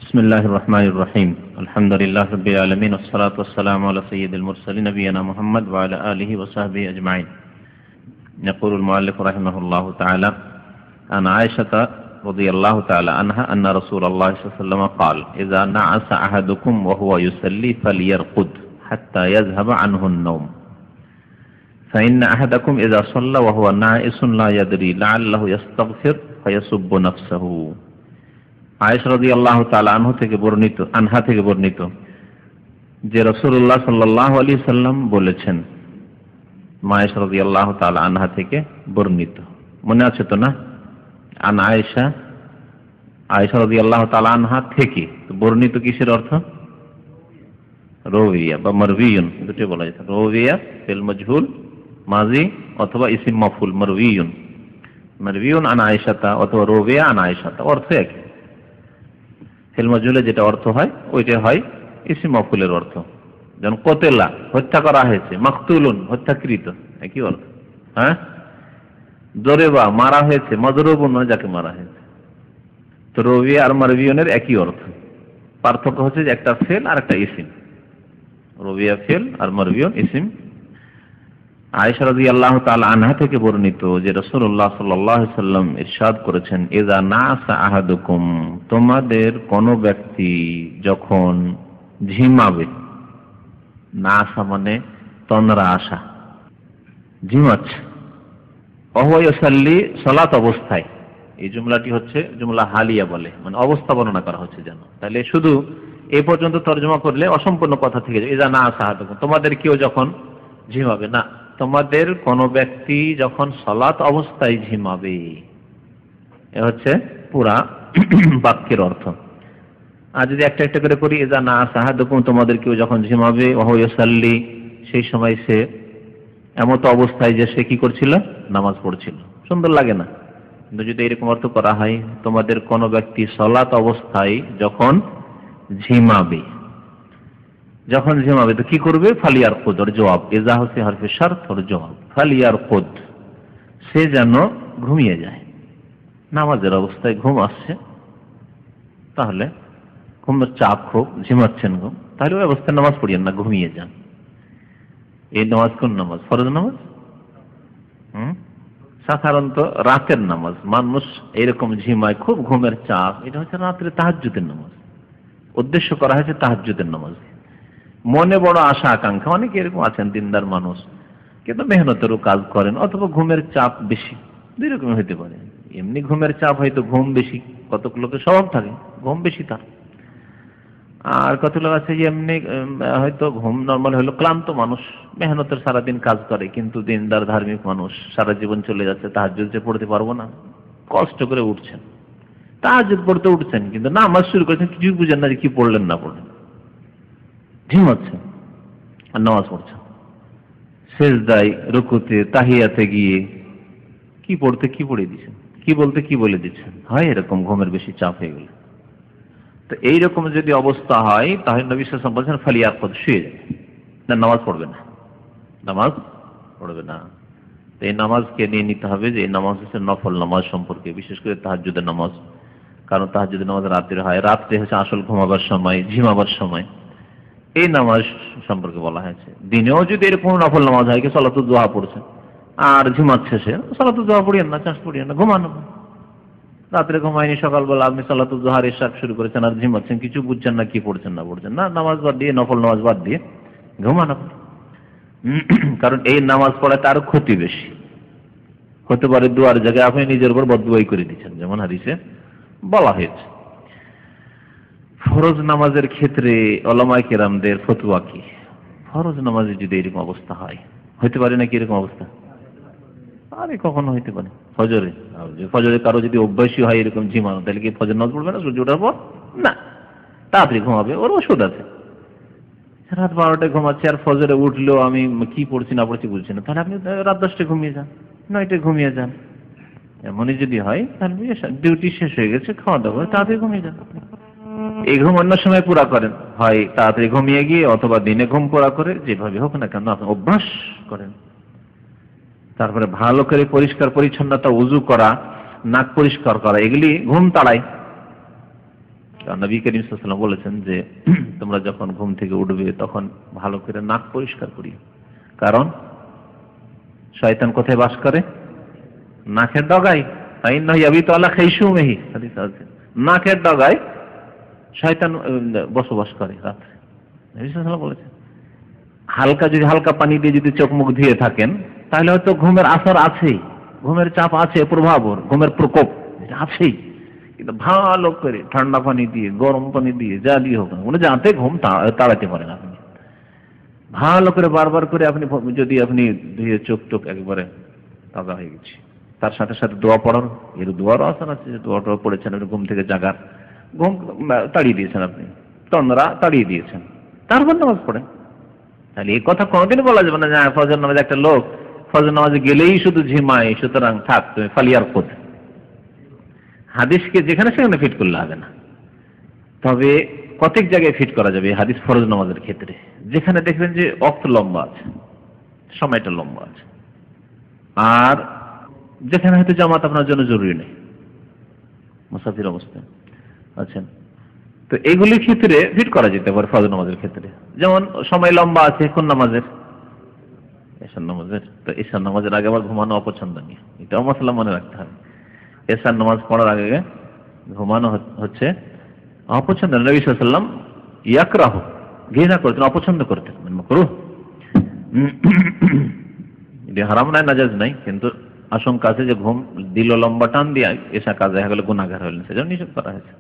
বিসমিল্লাহির রহমানির রহিম। আলহামদুলিল্লাহি রাব্বিল আলামিন ওয়াস সালাতু ওয়াস সালামু আলা সাইয়্যিদিল মুরসালিন নবিয়িনা মুহাম্মদ ওয়া আলা আলিহি ওয়া সাহবিহি আজমাইন। يقول المؤلف رحمه الله تعالى عن عائشة رضي الله تعالى عنها أن رسول الله صلى الله عليه وسلم قال إذا نعس أحدكم وهو يصلي فليرقد حتى يذهب عنه النوم فإن أحدكم إذا صلى وهو ناعس لا يدري لعله يستغفر فيسب نفسه। আয়েশা রাদিয়াল্লাহু তাআলা আনহা থেকে বর্ণিত যে রাসূলুল্লাহ সাল্লাল্লাহু আলাইহি সাল্লাম বলেছেন, আয়েশা রাদিয়াল্লাহু তাআলা আনহা থেকে বর্ণিত, মনে আছে তো না? আয়েশা রাদিয়াল্লাহু তাআলা আনহা থেকে বর্ণিত কিসের অর্থ? রওয়িয়া বা মারউইয়ুন, দুটো বলা যায়। রওয়িয়া ফিল মাজহুল মাজি অথবা ইসম মাফউল মারউইয়ুন আন আয়েশাতা অথবা রওয়িয়া আন আয়েশাতা, অর্থ একই। ফিল মাজহুলে যেটা অর্থ হয় ওইটা হয় ইসম মাফউলের অর্থ। যেমন কতেলা হত্যা করা হয়েছে, মাকতুলুন হত্যাকৃত, একই অর্থ। হ্যাঁ, জরেবা মারা হয়েছে, মজরুবুন যাকে মারা হয়েছে। তো রওয়িয়া আর মারউইয়ুনের একই অর্থ, পার্থক্য হচ্ছে যে একটা ফেল আর একটা ইসম। রওয়িয়া ফেল আর মারউইয়ুন ইসম। আয়েশা রাদিয়াল্লাহু তাআলা আনহা থেকে বর্ণিত যে রাসূলুল্লাহ সাল্লাল্লাহু আলাইহি সাল্লাম ইরশাদ করেছেন, ইযা নাসা আহাদুকুম, তোমাদের কোন ব্যক্তি যখন ঝিমাবে, নাসা মানে তন্দ্রা আসা, ঝিমাচ্ছে, ওয়া ইউসাল্লি সালাত অবস্থায়, এই জুমলাটি হচ্ছে জুমলা হালিয়া বলে, মানে অবস্থা বর্ণনা করা হচ্ছে যেন। তাহলে শুধু এই পর্যন্ত তরজমা করলে অসম্পূর্ণ কথা থেকে যায়। ইযা নাসা আহাদুকুম, তোমাদের কেউ যখন ঝিমাবে, না, তোমাদের কোন ব্যক্তি যখন সালাত অবস্থায় ঝিমাবে, এ হচ্ছে পুরা বাক্যের অর্থ। আর যদি একটা একটা করে করি, ইযা নাসা আহাদুকুম, তোমাদের কেউ যখন ঝিমাবে, ওয়া ইউসাল্লি, সেই সময় সে এমত অবস্থায় যে সে কি করছিল, নামাজ পড়ছিল। সুন্দর লাগে না? কিন্তু যদি এরকম অর্থ করা হয়, তোমাদের কোন ব্যক্তি সালাত অবস্থায় যখন ঝিমাবে, তো কি করবে? ফালিয়ারকুদ, ওর জবাব। ইজা হচ্ছে হরফে শর্ত, ওর জবাব ফালিয়ারকুদ, সে যেন ঘুমিয়ে যায়। নামাজের অবস্থায় ঘুম আসছে, তাহলে ঘুমের চাপ খুব, ঝিমাচ্ছেন ঘুম, তাহলে ওই অবস্থায় নামাজ পড়িয়েন না, ঘুমিয়ে যান। এই নামাজ কোন নামাজ? ফরজ নামাজ। সাধারণত রাতের নামাজ। মানুষ এরকম ঝিমায়, খুব ঘুমের চাপ, এটা হচ্ছে রাত্রে তাহাজ্জুদের নামাজ। উদ্দেশ্য করা হয়েছে তাহাজ্জুদের নামাজ। মনে বড় আশা আকাঙ্ক্ষা, অনেকে এরকম আছেন দিনদার মানুষ, কিন্তু মেহনতেরও কাজ করেন, অথবা ঘুমের চাপ বেশি, দুই রকম হইতে পারে। এমনি ঘুমের চাপ, হয়তো ঘুম বেশি, কতক লোকের স্বভাব থাকে ঘুম বেশি তার। আর কত লোক আছে যে এমনি হয়তো ঘুম নর্মাল হলো, ক্লান্ত মানুষ, মেহনতের সারাদিন কাজ করে, কিন্তু দিনদার ধার্মিক মানুষ, সারা জীবন চলে যাচ্ছে, তাহাজ্জুদ যে পড়তে পারবো না, কষ্ট করে উঠছেন, তাহাজ্জুদ পড়তে উঠছেন, কিন্তু নামাজ শুরু করেছেন, কিছুই বুঝেন না যে কি পড়লেন না পড়লেন, ঝিমাচ্ছে আর নামাজ পড়ছেন। সেজদায়, রুকুতে, তাহিয়াতে গিয়ে কি পড়তে কি পড়ে দিচ্ছেন, কি বলতে কি বলে দিচ্ছেন, হয় এরকম ঘুমের বেশি চাপ হয়ে গেল। তো এইরকম যদি অবস্থা হয়, তাহলে নবী সাল্লাল্লাহু আলাইহি ওয়াসাল্লাম বলেছেন ফালিয়ারকুদ, শুয়ে যায়, না, নামাজ পড়বে না, নামাজ পড়বে না। তো এই নামাজকে নিয়ে নিতে হবে যে এই নামাজ হচ্ছে নফল নামাজ সম্পর্কে, বিশেষ করে তাহাজ্জুদের নামাজ। কারণ তাহাজ্জুদের নামাজ রাত্রে হয়, রাত্রে হচ্ছে আসল ঘুমাবার সময়, ঝিমাবার সময়। এই নামাজ সম্পর্কে বলা হয়েছে। দিনেও যদি এরকম নফল নামাজ হয়, কি সালাতুদ দুহা পড়ছে আর ঝিমাচ্ছে, সে সালাতুদ দুহা পড়িয়েন না, চাষ পড়িয়েন না, ঘুমানো। রাত্রে ঘুমায়নি, সকালবেলা আপনি সালাতুদ দুহার ইরশাদ শুরু করেছেন আর ঝিমাচ্ছেন, কিছু বুঝছেন না কি পড়ছেন না পড়ছেন, না, নামাজ বাদ দিয়ে, নফল নামাজ বাদ দিয়ে ঘুমানো। কারণ এই নামাজ পড়াতে আরো ক্ষতি বেশি হতে পারে। দুয়ার জায়গায় আপনি নিজের উপর বদদুয়াই করে দিচ্ছেন, যেমন হাদিসে বলা হয়েছে। ফরজ নামাজের ক্ষেত্রে উলামায়ে কেরামদের ফতোয়া কি? ফরজ নামাজে যদি এরকম অবস্থা হয়, হইতে পারে নাকি এরকম অবস্থা? আরে কখনো হইতে পারে। ফজরে কারো যদি অভ্যাসী হয় এরকম ঝিমানো, তাহলে কি ফজর নামাজ পড়বে না সূর্য ওঠার পর? না, তাড়াতাড়ি ঘুমাবে, ওর ওষুধ আছে। রাত 12টায় ঘুমাচ্ছে আর ফজরে উঠলেও আমি কি পড়ছি না পড়ছি বুঝছি না, তাহলে আপনি রাত 10টায় ঘুমিয়ে যান, 9টায় ঘুমিয়ে যান। এমনই যদি হয়, তাহলে ডিউটি শেষ হয়ে গেছে, খাওয়া দাওয়া করে তাড়াতাড়ি ঘুমিয়ে যান। এই ঘুম অন্য সময় পুরা করেন, হয় তাড়াতাড়ি ঘুমিয়ে গিয়ে অথবা দিনে ঘুম পুরা করে, যেভাবে হোক না কেন আপনি অভ্যাস করেন। তারপরে ভালো করে পরিষ্কার পরিচ্ছন্নতা, উযু করা, নাক পরিষ্কার করা, এগুলি ঘুম তাড়ায়। কারণ নবী করিম সাল্লাল্লাহু আলাইহি ওয়াসাল্লাম বলেছেন যে তোমরা যখন ঘুম থেকে উঠবে তখন ভালো করে নাক পরিষ্কার করিও, কারণ শয়তান কোথায় বাস করে? নাকের ডগায়। তাই নয় ইয়াবিতু আলা খাইশুমিহি, হাদিস আছে নাকের ডগায় শয়তান বসবাস করে রাতে, নবী সাল্লাল্লাহু আলাইহি ওয়াসাল্লাম বলেছেন। হালকা পানি দিয়ে যদি চোখ মুখ ধুয়ে থাকেন তাহলে হয়তো ঘুমের আসর আছেই, ঘুমের চাপ আছে, প্রভাব, ঘুমের প্রকোপ আছেই, কিন্তু ভালো করে ঠান্ডা পানি দিয়ে গরম পানি দিয়ে যা দিয়ে হোক না যাতে ঘুম তাড়াতে পারেন আপনি। ভালো করে বারবার করে আপনি যদি আপনি ধুয়ে চোখ টোক একবারে তাজা হয়ে গেছে, তার সাথে সাথে দোয়া পড়ার, এর দোয়ারও আসর আছে, যে দোয়াটা পড়েছেন আপনি ঘুম থেকে জাগার, ঘুম তাড়িয়ে দিয়েছেন, আপনি তন্দ্রা তাড়িয়ে দিয়েছেন, তারপর নামাজ পড়েন। তাহলে এই কথা কোনোদিন বলা যাবে না যে ফজর নামাজে একটা লোক ফজর নামাজে গেলেই শুধু ঝিমায়, সুতরাং থাক তুমি ফালিয়ার খোদ। হাদিসকে যেখানে সেখানে ফিট করলে হবে না, তবে কতক জায়গায় ফিট করা যাবে হাদিস ফরজ নামাজের ক্ষেত্রে, যেখানে দেখবেন যে ওয়াক্ত লম্বা আছে, সময়টা লম্বা আছে, আর যেখানে হয়তো জামাত আপনার জন্য জরুরি নেই, মুসাফির অবস্থায় আছেন, তো এইগুলির ক্ষেত্রে ফিট করা যেতে পারে ফজর নামাজের ক্ষেত্রে। যেমন সময় লম্বা আছে কোন নামাজের? এশার নামাজের। তো এশার নামাজের আগে আবার ঘুমানো অপছন্দনীয়, এটাও মশলা মনে রাখতে হবে। এশার নামাজ পড়ার আগে ঘুমানো হচ্ছে অপছন্দনীয়। নবী সাল্লাল্লাহু আলাইহি ওয়াসাল্লাম ইয়াকরাহু, ঘৃণা করতেন, অপছন্দ করতেন, মাকরুহ। এটা হারাম নাই, নাজায়েজ নাই, কিন্তু আশঙ্কা আছে যে ঘুম দিল লম্বা টান দিয়ে এশা কাজে হয়ে গেলে গুনাহগার হলেন, সেজন্য নিষেধ করা হয়েছে।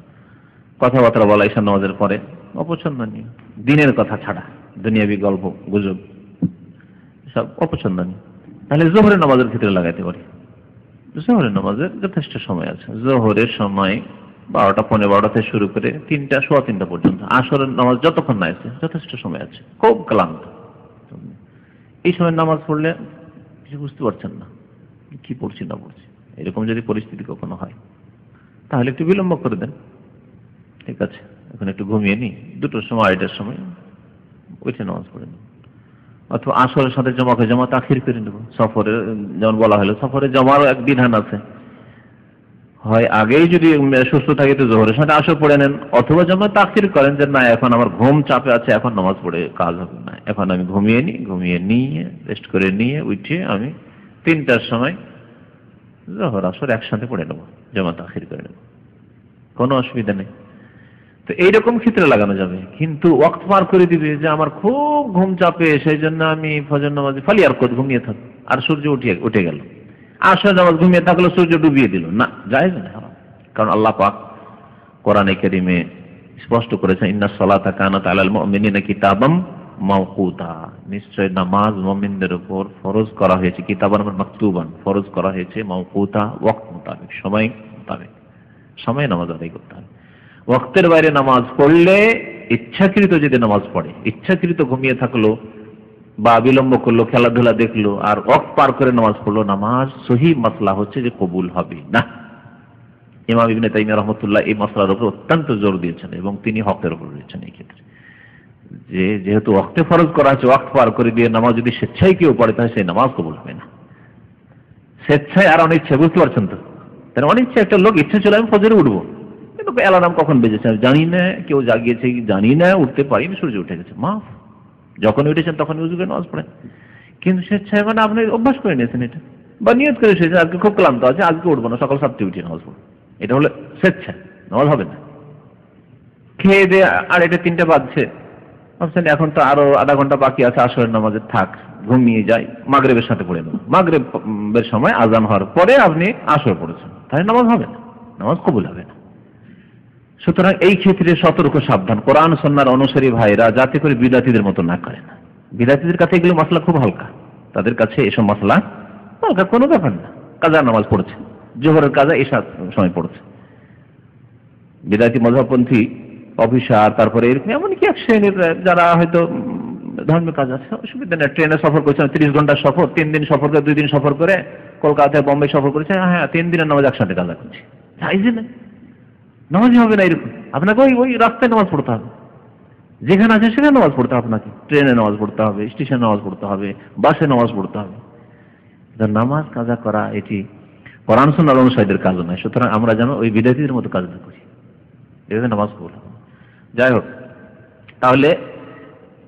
কথাবার্তা বলা ঈশার নামাজের পরে অপছন্দনীয়, দিনের কথা ছাড়া, দুনিয়াবি গল্প গুজব সব অপছন্দনীয়। তাহলে জোহরের নামাজের ক্ষেত্রে লাগাইতে পারি। জোহরের নামাজের যথেষ্ট সময় আছে, জোহরের সময় 12টা 15 থেকে শুরু করে 3টা সোয়া 3টা পর্যন্ত। আসরের নামাজ যতক্ষণ না আছে যথেষ্ট সময় আছে, খুব ক্লান্ত, এই সময় নামাজ পড়লে কিছু বুঝতে পারছেন না কি পড়ছি না পড়ছি, এরকম যদি পরিস্থিতি কখনো হয় তাহলে একটু বিলম্ব করে দেন, ঠিক আছে এখন একটু ঘুমিয়ে নি, 2টোর সময় 2:30টার সময় উঠে নামাজ পড়ে নেব, অথবা আসরের সাথে জমা তাখির করে নেব। সফরে যেমন বলা হলো, সফরে জমারও এক বিধান আছে, হয় আগেই যদি সুস্থ থাকে তো জোহরের সাথে আসর পড়ে নেন, অথবা জমা তাখির করেন যে না এখন আমার ঘুম চাপে আছে, এখন নামাজ পড়ে কাজ হবে না, এখন আমি ঘুমিয়ে নিয়ে রেস্ট করে নিয়ে উঠে আমি 3টার সময় জোহর আসর একসাথে পড়ে নেব, জমা তাখির করে নেব, কোনো অসুবিধা নেই। তো এইরকম ক্ষেত্রে লাগানো যাবে, কিন্তু ওয়াক্ত পার করে দিবে যে আমার খুব ঘুম চাপে সেই জন্য আমি ফজর নামাজে ফালিয়ার কোদ ঘুমিয়ে থাকবো, আর সূর্য উঠে গেল, আসর নামাজ ঘুমিয়ে থাকলো, সূর্য ডুবিয়ে দিল, না, জায়েজ না, হারাম। কারণ আল্লাহ পাক কোরআনে কারীমে স্পষ্ট করেছেন ইন্নাস সালাতা কানাত আলাল মুমিনিনা কিতাবাম মাওকুতা, নিশ্চয় নামাজ মুমিনদের উপর ফরজ করা হয়েছে, কিতাবান মাকতুবান, ফরজ করা হয়েছে, মাওকুতা ওয়াক্ত মোতাবেক, সময় মোতাবেক, সময় নামাজ আদায় করতে হবে। ওয়াক্তের বাইরে নামাজ পড়লে, ইচ্ছাকৃত যদি নামাজ পড়ে, ইচ্ছাকৃত ঘুমিয়ে থাকলো বা বিলম্ব করলো, খেলাধুলা দেখলো, আর ওয়াক্ত পার করে নামাজ পড়লো, নামাজ সহি মাসলা হচ্ছে যে কবুল হবে না। ইমাম ইবনে তাইমিয়া রাহমাতুল্লাহ এই মাসলার উপর অত্যন্ত জোর দিয়েছেন এবং তিনি হকের উপর দিয়েছেন এই ক্ষেত্রে, যে যেহেতু ওয়াক্তে ফরজ করা আছে, ওয়াক্ত পার করে দিয়ে নামাজ যদি স্বেচ্ছায় কেউ পড়ে তাহলে সেই নামাজ কবুল হবে না। স্বেচ্ছায় আর অনিচ্ছায়, বুঝতে পারছেন তো? তাহলে অনিচ্ছা একটা লোক ইচ্ছা ছিল আমি ফজরে উঠবো, কিন্তু অ্যালার্ম কখন বেজেছে জানি না, কেউ জাগিয়েছে জানি না, উঠতে পারিনি, সূর্য উঠে গেছে, মাফ, যখন উঠেছেন তখন উজু করে নামাজ পড়েন। কিন্তু স্বেচ্ছায় মানে আপনি অভ্যাস করে নিয়েছেন এটা, বা নিয়ত করে এসেছেন আজকে খুব ক্লান্ত আছে, আজকে উঠবো না, সকাল 7টায় উঠে নামাজ পড়বো, এটা হলো স্বেচ্ছা, নামাজ হবে না। খেয়ে দিয়ে 2:30 3টা বাজছে, ভাবছেন এখন তো আরো আধা ঘন্টা বাকি আছে আসরের নামাজে, থাক ঘুমিয়ে যাই, মাগরিবের সাথে পড়ে নেব, মাগরিবের সময় আজান হওয়ার পরে আপনি আসর পড়েছেন, তাহলে নামাজ হবে না, নামাজ কবুল হবে না। সুতরাং এই ক্ষেত্রে সতর্ক সাবধান কোরআন সুন্নাহর অনুসারী ভাইরা যাতে করে বিদাতীদের মতো না করে না। বিদাতীদের কাছে এগুলো মাসলা খুব হালকা, তাদের কাছে এসব মাসলা হালকা, কোনো ব্যাপার না। কাজা নামাজ পড়ছে, জোহরের কাজা এশার সময় পড়ছে, বিদাতী মযহবপন্থী অফিসার, তারপরে এরকম এমনকি এক শ্রেণীর যারা হয়তো ধর্মের কাজ আছে, অসুবিধা নেই, ট্রেনে সফর করছে 30 ঘন্টার সফর, 3 দিন সফর করে 2 দিন সফর করে কলকাতা থেকে বোম্বে সফর করেছে, হ্যাঁ 3 দিনের নামাজ একসাথে কাজা করছে, জায়েজ না, নামাজই হবে না এরকম। আপনাকে ওই রাস্তায় নামাজ পড়তে হবে, যেখানে আছে সেখানে নামাজ পড়তে হবে, আপনাকে ট্রেনে নামাজ পড়তে হবে, স্টেশনে নামাজ পড়তে হবে, বাসে নামাজ পড়তে হবে। নামাজ কাজা করা এটি কোরআন সুন্নাহর অনুসারীদের কাজ নয়। সুতরাং আমরা যেন ওই বিদাতীদের মতো কাজ না করি। দেখবেন নামাজ কবুল হবে। যাই হোক, তাহলে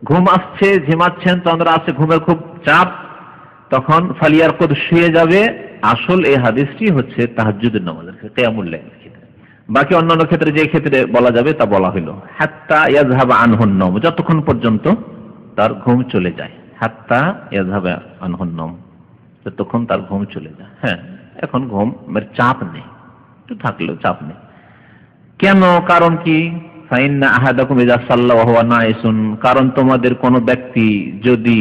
ঘুম আসছে, ঝিমাচ্ছেন, তন্দ্রা আসছে, ঘুমের খুব চাপ, তখন ফালিয়ার কদ শুয়ে যাবে। আসল এই হাদিসটি হচ্ছে তাহাজ্জুদের নামাজের ক্ষেত্রে, কিয়ামুল লাইলের ক্ষেত্রে। বাকি অন্যান্য ক্ষেত্রে যে ক্ষেত্রে বলা যাবে তা বলা হলো। হাত্তা ইয়াযহাবা আনহুন নওম, যতক্ষণ পর্যন্ত তার ঘুম চলে যায়। হাত্তা ইয়াযহাবা আনহুন নওম, যতক্ষণ তার ঘুম চলে যায়। হ্যাঁ, এখন ঘুমের চাপ নেই, একটু থাকলেও চাপ নেই। কেন? কারণ কি? ফাইন্না আহাদাকুম ইযা সাল্লা ওয়া হুয়া নাইসুন, কারণ তোমাদের কোন ব্যক্তি যদি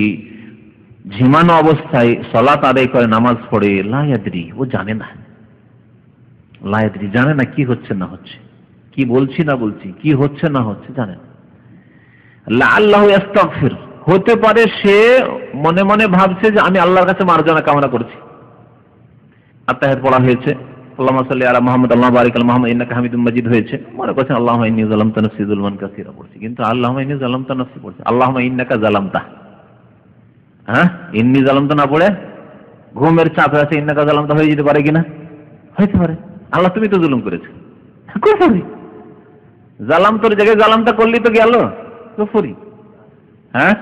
ঝিমানো অবস্থায় সালাত আদায় করে, নামাজ পড়ে, লা ইয়াদরি, ও জানে না, লা ইয়াদরি, জানে না কি হচ্ছে না হচ্ছে, কি বলছি না বলছি, কি হচ্ছে না হচ্ছে, জানে না। লাআল্লাহু ইস্তাগফির, হতে পারে সে মনে মনে ভাবছে যে আমি আল্লাহর কাছে মার্জনা কামনা করছি। আত্তাহিয়াত পড়া হয়েছে, আল্লাহুম্মা সাল্লি আলা মুহাম্মদ আল্লাহুম্মা বারিক আলা মুহাম্মদ ইন্নাকা হামিদুম মাজিদ হয়েছে, মনে করছেন আল্লাহুম্মা ইন্নী যালামতু নাফসি যুলমান কাসীরা পড়ছি, কিন্তু আল্লাহুম্মা ইন্নী যালামতু নাফসি পড়ছে, আল্লাহুম্মা ইন্নাকা যালামতা। হ্যাঁ, ইন্নী যালামতু না পড়ে ঘুমের চাপে আছে ইন্নাকা যালামতা হয়ে যেতে পারে কিনা? হইতে পারে। আল্লাহ তুমি তো জুলুম করেছো, কুফরি। জালামতর জায়গায় জালামতা করলি তো গেল কুফরি। হ্যাঁ,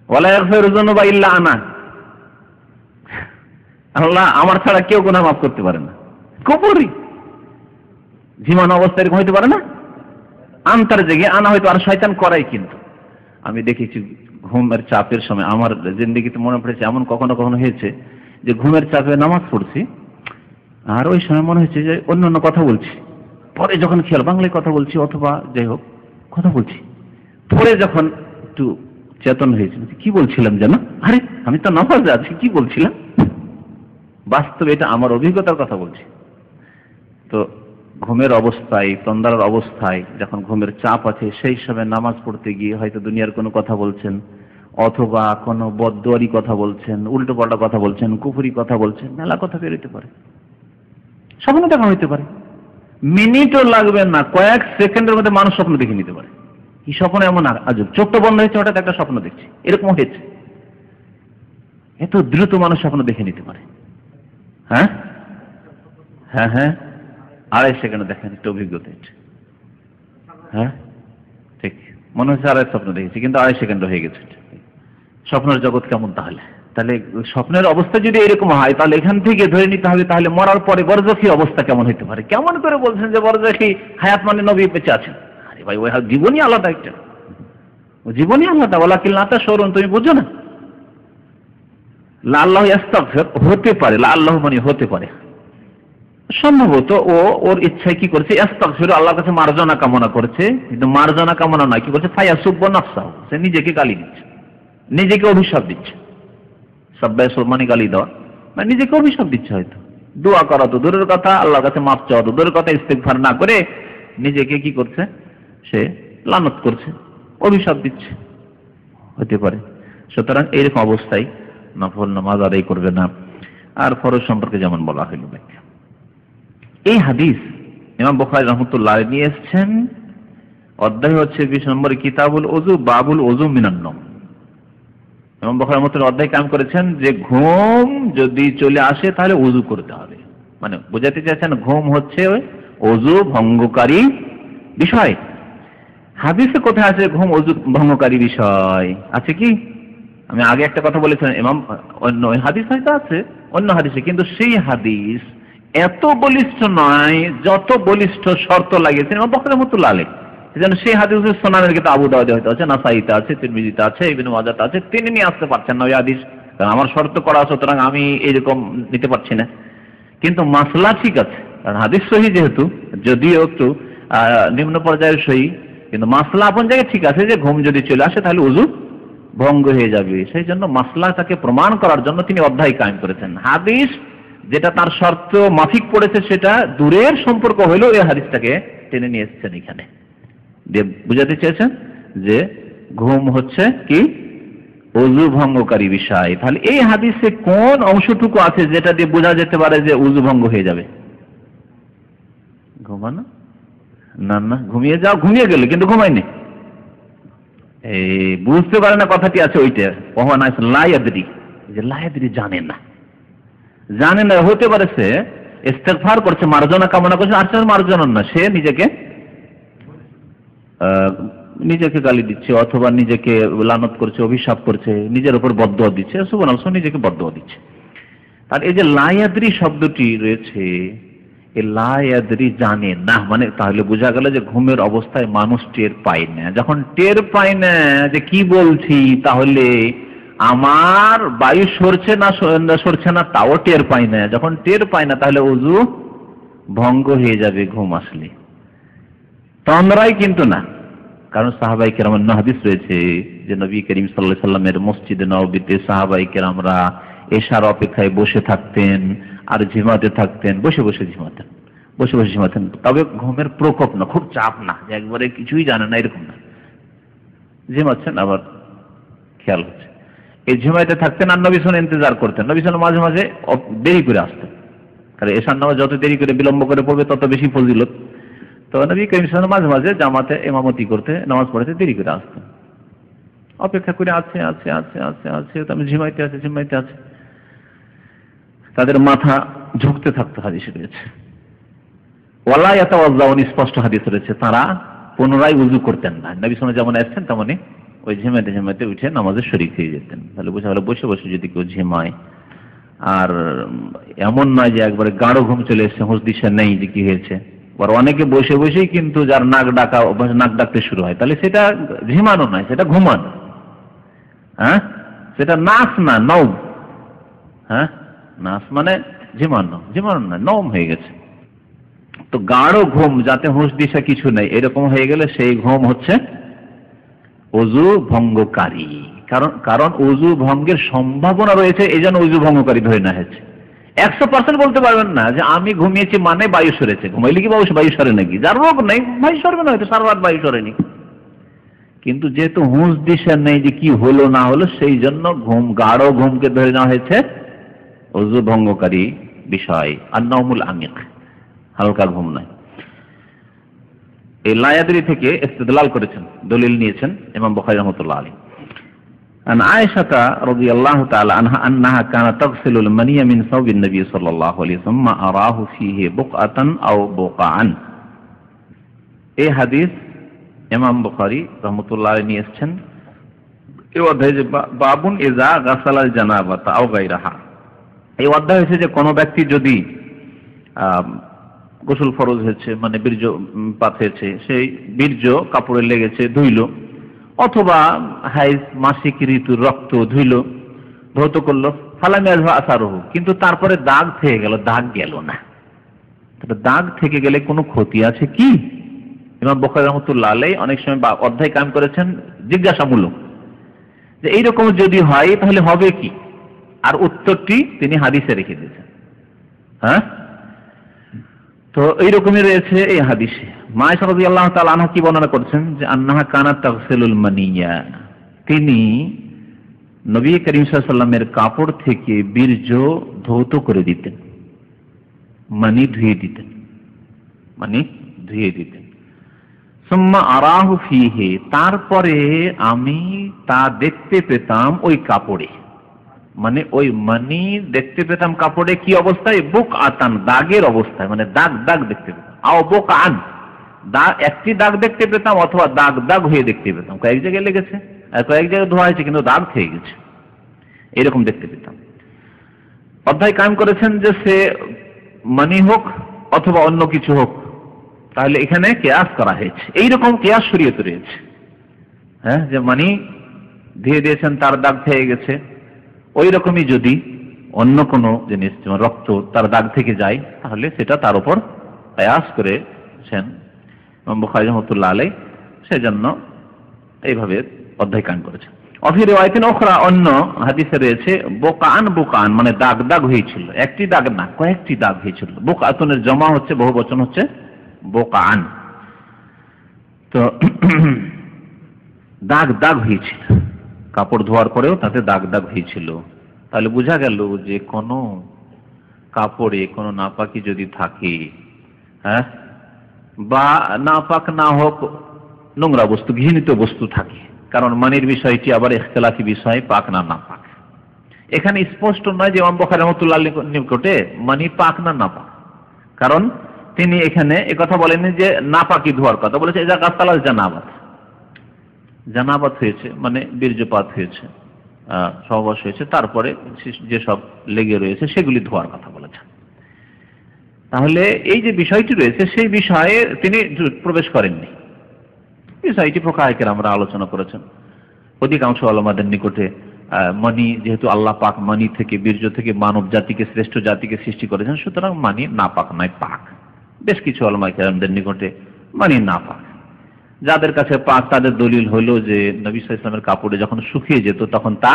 ওয়ালা ইয়াগফিরু যুনুবা ইল্লা আনা, আল্লাহ আমার ছাড়া কেউ গুনাহ মাফ করতে পারে না, কুফরি। জীবন অবস্থায় এরকম হইতে পারে না। আন্তার জেগে আনা হয়তো, আর শয়তান করাই। কিন্তু আমি দেখেছি ঘুমের চাপের সময় আমার জিন্দেগিতে মনে পড়েছে, এমন কখনো কখনো হয়েছে যে ঘুমের চাপে নামাজ পড়ছি, আর ওই সময় মনে হচ্ছে যে অন্য অন্য কথা বলছি, পরে যখন খেয়াল বাংলায় কথা বলছি অথবা যাই হোক কথা বলছি, পরে যখন একটু চেতন হয়েছে, কি বলছিলাম যেন, আরে আমি তো নামাজে আছি, কি বলছিলাম। বাস্তবে এটা আমার অভিজ্ঞতার কথা বলছি। তো ঘুমের অবস্থায়, তন্দ্রার অবস্থায় যখন ঘুমের চাপ আছে, সেই সময় নামাজ পড়তে গিয়ে হয়তো দুনিয়ার কোনো কথা বলছেন, অথবা কোনো বদদুয়ারি কথা বলছেন, উল্টো পাল্টা কথা বলছেন, কুফরি কথা বলছেন, মেলা কথা বেরোতে পারে, স্বপ্ন দেখা হইতে পারে। মিনিটও লাগবে না, কয়েক সেকেন্ডের মধ্যে মানুষ স্বপ্ন দেখে নিতে পারে। কি স্বপ্ন এমন আজব, চোখটা বন্ধ হয়েছে, হঠাৎ একটা স্বপ্ন দেখছি, এরকম হয়েছে। এত দ্রুত মানুষ স্বপ্ন দেখে নিতে পারে। হ্যাঁ হ্যাঁ হ্যাঁ, 2.5 সেকেন্ড দেখেন, একটা অভিজ্ঞতা এটা। হ্যাঁ ঠিক, মনে হচ্ছে আর এক স্বপ্ন দেখেছি, কিন্তু 2.5 সেকেন্ড হয়ে গেছে। স্বপ্নের জগৎ কেমন তাহলে? তাহলে স্বপ্নের অবস্থা যদি এরকম হয়, তাহলে এখান থেকে ধরে নিতে হবে তাহলে মরার পরে বরজাখী অবস্থা কেমন হতে পারে। কেমন করে বলছেন যে বরজাখী হায়াত মানে নবী বেঁচে আছেন? আরে ভাই, ওই জীবনই আলাদা, একটা জীবনই আলাদা। ওয়ালাকিন লা তাশউরুন, তুমি বুঝো না। আল্লাহ ইস্তাগফির, হতে পারে, আল্লাহ মানে হতে পারে, সম্ভবত ও ওর ইচ্ছায় কি করেছে, ইস্তাগফির, আল্লাহর কাছে মার্জনা কামনা করেছে। কিন্তু মার্জনা কামনা নয়, কি করছে, ফায়াসুব্বু নাফসাহু, সে নিজেকে গালি দিচ্ছে, নিজেকে অভিশাপ দিচ্ছে। সাব্বাহ মানে গালি দেওয়া, মানে নিজেকে অভিশাপ দিচ্ছে। হয়তো দোয়া করা তো দূরের কথা, আল্লাহর কাছে মাফ চাওয়া তো দূরের কথা, ইস্তেগফার না করে নিজেকে কি করছে, সে লানত করছে, অভিশাপ দিচ্ছে, হতে পারে। সুতরাং এইরকম অবস্থায় নফল নামাজ আদায় করবে না। আর ফরজ সম্পর্কে যেমন বলা হইল ব্যাখ্যা, এই হাদিস ইমাম বুখারী রাহমাতুল্লাহ আলাইহি নিয়ে এসেছেন। অধ্যায় হচ্ছে 20 নম্বর, কিতাবুল ওযু, বাবুল ওযু মিনান নওম। ইমাম বুখারী রাহমাতুল্লাহ অধ্যায় কায়েম করেছেন যে ঘুম যদি চলে আসে তাহলে ওযু করতে হবে। মানে বোঝাতে চাইছেন ঘুম হচ্ছে ওযু ভঙ্গকারী বিষয়। হাদিসে কোথায় আছে ঘুম ওযু ভঙ্গকারী বিষয়? আছে কি? আমি আগে একটা কথা বলেছিলাম, ইমাম অন্য হাদিস হয়তো আছে অন্য হাদিসে, কিন্তু সেই হাদিস এত বলিষ্ঠ নয় যত বলিষ্ঠ শর্ত লাগিয়েছেন ইমাম বুখারী রাহমাতুল্লাহ আলাইহি। সেজন্য সেই হাদিসের সুনানের কিতাব আবু দাউদে হয়তো আছে, নাসাইতে আছে, তিরমিজিতে আছে, ইবনে মাজাহতে আছে, তিনি নিয়ে আসতে পারছেন না ওই হাদিস, কারণ আমার শর্ত করা, সুতরাং আমি এইরকম নিতে পারছি না। কিন্তু মাসলা ঠিক আছে, কারণ হাদিস সহিহ যেহেতু, যদিও একটু নিম্ন পর্যায়ের সহিহ, কিন্তু মাসলা আপন জায়গায় ঠিক আছে যে ঘুম যদি চলে আসে তাহলে ওযু ভঙ্গ হয়ে যাবে। সেই জন্য মাসলাটাকে প্রমাণ করার জন্য তিনি অধ্যায় কায়েম করেছেন। হাদিস যেটা তার শর্ত মাফিক পড়েছে সেটা দূরের সম্পর্ক হইলেও এই হাদিসটাকে টেনে নিয়ে এসেছেন এখানে, দিয়ে বুঝাতে চেয়েছেন যে ঘুম হচ্ছে কি ওযু ভঙ্গকারী বিষয়। তাহলে এই হাদিসে কোন অংশটুকু আছে যেটা দিয়ে বোঝা যেতে পারে যে ওযু ভঙ্গ হয়ে যাবে? ঘুমানো না, না ঘুমিয়ে যাও, ঘুমিয়ে গেলে কিন্তু ঘুমায়নি, এই বুঝতে পারে না কথাটি আছে ওইটা, ওয়া নাস লা ইয়াদরি, যে লা ইয়াদরি জানে না, জানে না। হতে পারে সে ইস্তেগফার করছে, মার্জনা কামনা করছে, আর মার্জনা না, সে নিজেকে গালি দিচ্ছে অথবা নিজেকে লানত করছে, অভিশাপ করছে, নিজের উপর বদদোয়া দিচ্ছে, সুবহানাল্লাহ, নিজেকে বদদোয়া দিচ্ছে। আর এই যে লা ইয়াদরি শব্দটি রয়েছে, এই লা ইয়াদরি জানে না, মানে তাহলে বোঝা গেল যে ঘুমের অবস্থায় মানুষ টের পায় না। যখন টের পায় না যে কি বলছি, তাহলে আমার বায়ু সরছে না সরছে না তাও টের পায় না। যখন টের পায় না তাহলে ওযু ভঙ্গ হয়ে যাবে ঘুম আসলে, তন্দ্রাই কিন্তু না। কারণ সাহাবায়ে কেরামের হাদিস রয়েছে যে নবী করিম সাল্লাল্লাহু আলাইহি সাল্লামের মসজিদে নববীতে সাহাবায়ে কেরামরা এশার অপেক্ষায় বসে থাকতেন আর ঝিমাতে থাকতেন, বসে বসে ঝিমাতেন। তবে ঘুমের প্রকোপ না, খুব চাপ না, যে একবারে কিছুই জানে না এরকম না, ঝিমাচ্ছেন আবার খেয়াল হচ্ছে, এই ঝিমাইতে থাকতেন। আর নবী সাল্লাল্লাহু ইন্তজার করতেন, নবী সাল্লাল্লাহু মাঝে মাঝে দেরি করে আসতেন, কারণ এশার নামাজ যত দেরি করে বিলম্ব করে পড়বে তত বেশি ফজিলত। তো নবী করিম সাল্লাল্লাহু আলাইহি ওয়াসাল্লাম মাঝে মাঝে জামাতে ইমামতি করতে, নামাজ পড়াতে দেরি করে আসতেন, অপেক্ষা করে আছে আমি ঝিমাইতে আছে, তাদের মাথা ঝুঁকতে থাকতো, হাদিসে রয়েছে। ওয়ালা ইয়াতাওয়াজ্জাউন, স্পষ্ট হাদিস রয়েছে, তারা পুনরায় ওযু করতেন না। নবী সাল্লাল্লাহু যেমন আসছেন তেমনি ওই ঝিমাইতে উঠে নামাজে শরীক হয়ে যেতেন। তাহলে বোঝা গেল বসে বসে যদি কেউ ঝিমায়, আর এমন নয় যে একবারে গাঢ় ঘুম চলে এসেছে, হুঁশ দিশা নেই যে কি হয়েছে। আর অনেকে বসে বসেই কিন্তু যার নাক ডাকতে শুরু হয়, তাহলে সেটা ঝিমানো নয়, সেটা ঘুমানো। হ্যাঁ, সেটা নাস না, নওম। হ্যাঁ, নাস মানে ঝিমানো না, নওম হয়ে গেছে। তো গাঢ় ঘুম যাতে হুঁশ দিশা কিছু নেই এরকম হয়ে গেলে সেই ঘুম হচ্ছে ওযু ভঙ্গকারী। কারণ ওযু ভঙ্গের সম্ভাবনা রয়েছে, এই জন্য ওযু ভঙ্গকারী ধরে নেওয়া হয়েছে। 100% বলতে পারবেন না যে আমি ঘুমিয়েছি মানে বায়ু সরেছে। ঘুমাইলে কি বায়ু সরে নাকি? যার রোগ নেই বায়ু সরবে না, হয়তো সারা রাত বায়ু সরেনি, কিন্তু যেহেতু হুঁশ দিশা নেই যে কি হলো না হলো, সেই জন্য গাঢ় ঘুমকে ধরে নেওয়া হয়েছে ওযু ভঙ্গকারী বিষয়। আর নাওমুল আমিক, হালকা ঘুম নয়। এই লা ইয়াদরি থেকে ইস্তেদলাল করেছেন, দলিল নিয়েছেন ইমাম বুখারী রাহমাতুল্লাহ আলাইহি। আন আয়েশা রাদিয়াল্লাহু তাআলা আনহা আন্নাহা কানাত তাগসিলুল মানিয়া মিন সাওবিন নবী সাল্লাল্লাহু আলাইহি ওয়াসাল্লাম মা আরাহু ফীহি বুকআতান আও বুকআন। এই হাদিস ইমাম বুখারী রাহমাতুল্লাহ আলাইহি নিয়ে এসেছেন এই অধ্যায়ে, যে বাবুন ইযা গাসালাল জানাবাতা আও গায়রাহা। এই অধ্যায় হয়েছে যে কোনো ব্যক্তি যদি গোসল ফরজ হয়েছে, মানে বীর্যপাত হয়েছে, সেই বীর্য কাপড়ে লেগেছে, ধুইল, অথবা হাইজ মাসিক ঋতুর রক্ত ধুইল, ধৌত করলো, ফালাম ইয়াযহা আসারুহু, কিন্তু তারপরে দাগ থেকে গেল, দাগ গেল না। দাগ থেকে গেলে কোনো ক্ষতি আছে কি? ইমাম বুখারী রাহমাতুল্লাহ আলাইহি অনেক সময় অধ্যায় কায়েম করেছেন জিজ্ঞাসামূলক, যে এইরকম যদি হয় তাহলে হবে কি, আর উত্তরটি তিনি হাদিসে রেখে দিয়েছেন। হ্যাঁ, তো এইরকমই রয়েছে এই হাদিসে। মা আয়েশা রাদিয়াল্লাহু তাআলা আনহা কি বর্ণনা করছেন যে আন্নাহা কানাত তাগসিলুল মানিয়া, তিনি নবী করিম সাল্লাল্লাহু আলাইহি ওয়াসাল্লামের কাপড় থেকে বীর্য ধৌত করে দিতেন, মানি ধুয়ে দিতেন। সুম্মা আরাহু ফীহি, তারপরে আমি তা দেখতে পেতাম ওই কাপড়ে, মানে ওই মানি দেখতে পেতাম কাপড়ে কি অবস্থায়? বুকআতান, দাগের অবস্থায়, মানে দাগ দেখতে পেতাম। আও বুকআন, একটি দাগ দেখতে পেতাম অথবা দাগ হয়ে দেখতে পেতাম, কয়েক জায়গায় লেগেছে আর কয়েক জায়গায় ধোয়া হয়েছে কিন্তু দাগ থেকে গেছে, এরকম দেখতে পেতাম। অধ্যায় কায়েম করেছেন যে সে মানি হোক অথবা অন্য কিছু হোক, তাহলে এখানে কিয়াস করা হয়েছে, এইরকম কিয়াস শরীয়তে রয়েছে। হ্যাঁ, যে মানি ধুয়ে দিয়েছেন, তার দাগ থেকে গেছে, ওই রকমই যদি অন্য কোনো জিনিস যেমন রক্ত তার দাগ থেকে যায়, তাহলে সেটা তার উপর কিয়াস করেছেন ইমাম বুখারী রাহমাতুল্লাহ আলাইহি, সেজন্য এইভাবে অধ্যায় কায়েম করেছেন। অফি রিওয়ায়াতিন উখরা, অন্য হাদিসে রয়েছে বুকআন, মানে দাগ হয়েছিল, একটি দাগ না কয়েকটি দাগ হয়েছিল। বুকআতুনের জমা হচ্ছে, বহুবচন হচ্ছে বুকআন। তো দাগ হয়েছিল, কাপড় ধোয়ার পরেও তাতে দাগ হয়েছিল। তাহলে বোঝা গেল যে কোনো কাপড়ে কোনো নাপাকি যদি থাকে, হ্যাঁ, বা নাপাক না হোক নোংরা বস্তু, ঘৃণিত বস্তু থাকে, কারণ মানির বিষয়টি আবার ইখতিলাফি বিষয়, পাক না নাপাক। এখানে স্পষ্ট নয় যে ইমাম বুখারী রাহমাতুল্লাহ আলাইহির নিকটে মানি পাক না নাপাক, কারণ তিনি এখানে একথা বলেননি যে নাপাকি ধোয়ার কথা, বলেছে এজা গাসালাল জানাবাত, জানাবাত হয়েছে মানে বীর্যপাত হয়েছে, সহবাস হয়েছে, তারপরে যেসব লেগে রয়েছে সেগুলি ধোয়ার কথা বলেছেন। তাহলে এই যে বিষয়টি রয়েছে সেই বিষয়ে তিনি প্রবেশ করেননি। বিষয়টি ফুকাহায়ে কেরামরা আলোচনা করেছেন। অধিকাংশ উলামাদের নিকটে মানি, যেহেতু আল্লাহ পাক মানি থেকে, বীর্য থেকে মানব জাতিকে, শ্রেষ্ঠ জাতিকে সৃষ্টি করেছেন, সুতরাং মানি নাপাক নয়, পাক। বেশ কিছু উলামায়ে কেরামদের নিকটে মানি নাপাক। যাদের কাছে পাক তাদের দলিল হলো যে নবী সাল্লাল্লাহু আলাইহি ওয়াসাল্লামের কাপড়ে যখন শুকিয়ে যেত তখন তা